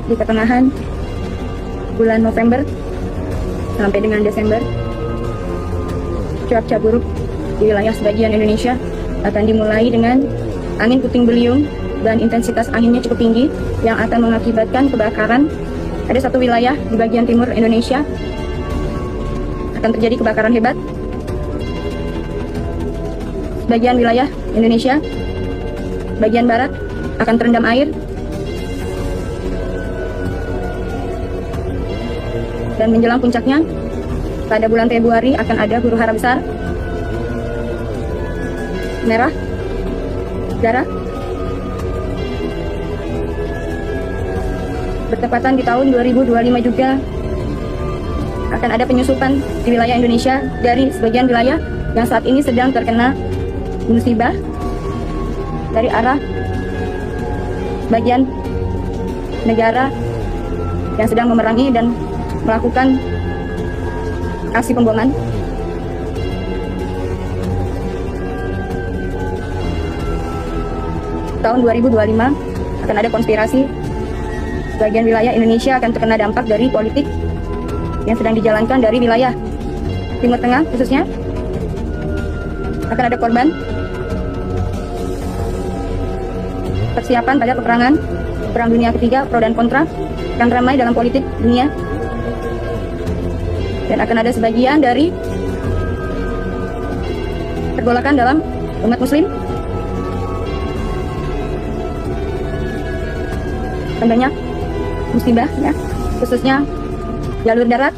di pertengahan bulan November sampai dengan Desember, cuaca buruk di wilayah sebagian Indonesia akan dimulai dengan angin puting beliung dan intensitas anginnya cukup tinggi yang akan mengakibatkan kebakaran. Ada satu wilayah di bagian timur Indonesia akan terjadi kebakaran hebat. Bagian wilayah Indonesia bagian barat akan terendam air. Dan menjelang puncaknya, pada bulan Februari akan ada huru hara besar, merah, darah. Bertepatan di tahun 2025 juga akan ada penyusupan di wilayah Indonesia dari sebagian wilayah yang saat ini sedang terkena musibah dari arah bagian negara yang sedang memerangi dan melakukan aksi pemboman. Tahun 2025 akan ada konspirasi. Sebagian wilayah Indonesia akan terkena dampak dari politik yang sedang dijalankan dari wilayah Timur Tengah khususnya. Akan ada korban. Persiapan pada peperangan Perang Dunia Ketiga, pro dan kontra akan ramai dalam politik dunia. Dan akan ada sebagian dari pergolakan dalam umat muslim. Banyak musibah ya, khususnya jalur darat.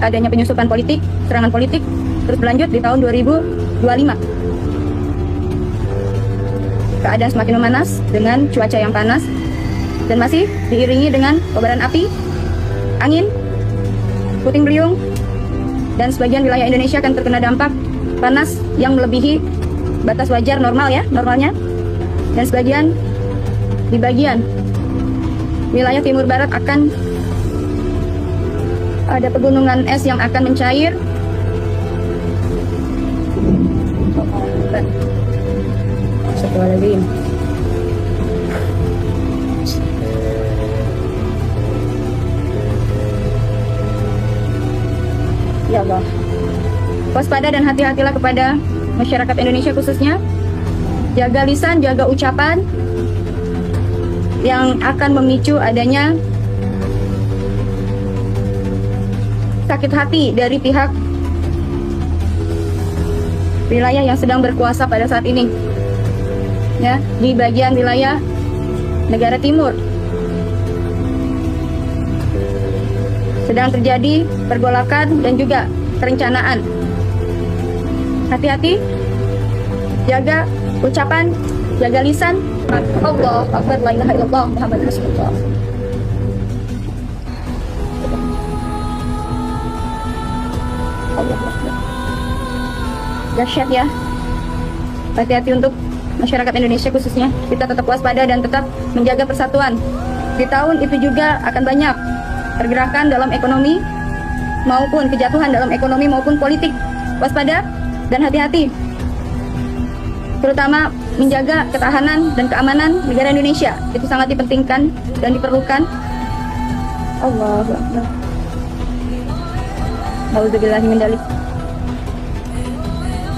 Adanya penyusupan politik, serangan politik terus berlanjut di tahun 2025. Keadaan semakin memanas dengan cuaca yang panas dan masih diiringi dengan kobaran api, angin, puting beliung, dan sebagian wilayah Indonesia akan terkena dampak panas yang melebihi batas wajar normalnya, dan sebagian di bagian wilayah timur barat akan ada pegunungan es yang akan mencair. Astagfirullahaladzim. Ya Allah. Waspada dan hati-hatilah kepada masyarakat Indonesia khususnya. Jaga lisan, jaga ucapan yang akan memicu adanya sakit hati dari pihak wilayah yang sedang berkuasa pada saat ini. Ya, di bagian wilayah negara timur sedang terjadi pergolakan dan juga perencanaan. Hati-hati, jaga ucapan, jaga lisan. Allahu Akbar, la ilaha illallah, Muhammad Rasulullah. Allahu Akbar. Dahsyat ya. Hati-hati untuk masyarakat Indonesia khususnya. Kita tetap waspada dan tetap menjaga persatuan. Di tahun itu juga akan banyak pergerakan dalam ekonomi maupun kejatuhan dalam ekonomi maupun politik. Waspada dan hati-hati, terutama menjaga ketahanan dan keamanan negara Indonesia. Itu sangat dipentingkan dan diperlukan. Allahu Akbar. Nauzubillahi min dzalik.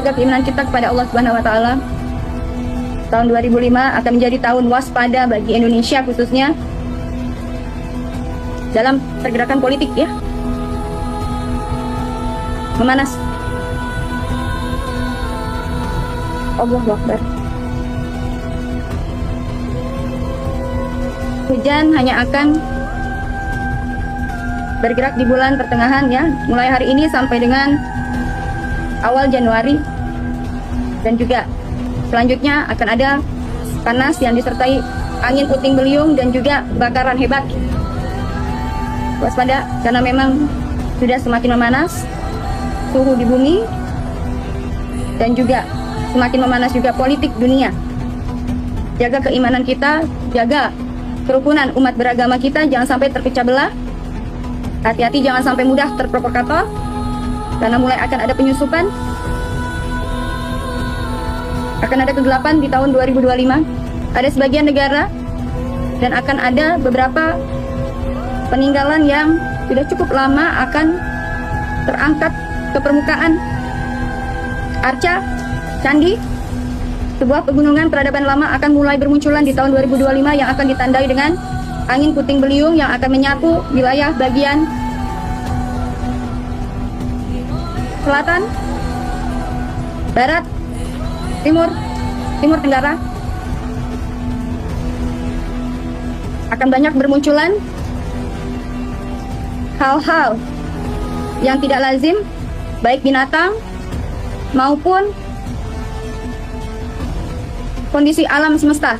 Jaga keimanan kita kepada Allah Subhanahu wa taala. Tahun 2005 akan menjadi tahun waspada bagi Indonesia khususnya dalam pergerakan politik ya. Memanas. Allahu Akbar. Hujan hanya akan bergerak di bulan pertengahan ya, mulai hari ini sampai dengan awal Januari, dan juga selanjutnya akan ada panas yang disertai angin puting beliung dan juga kebakaran hebat. Waspada karena memang sudah semakin memanas suhu di bumi dan juga semakin memanas juga politik dunia. Jaga keimanan kita, jaga kerukunan umat beragama kita, jangan sampai terpecah belah. Hati-hati jangan sampai mudah terprovokator, karena mulai akan ada penyusupan. akan ada kegelapan di tahun 2025. Ada sebagian negara dan akan ada beberapa peninggalan yang sudah cukup lama akan terangkat ke permukaan. Arca, candi, sebuah pegunungan peradaban lama akan mulai bermunculan di tahun 2025 yang akan ditandai dengan angin puting beliung yang akan menyapu wilayah bagian selatan, barat, timur tenggara. Akan banyak bermunculan hal-hal yang tidak lazim, baik binatang maupun kondisi alam semesta.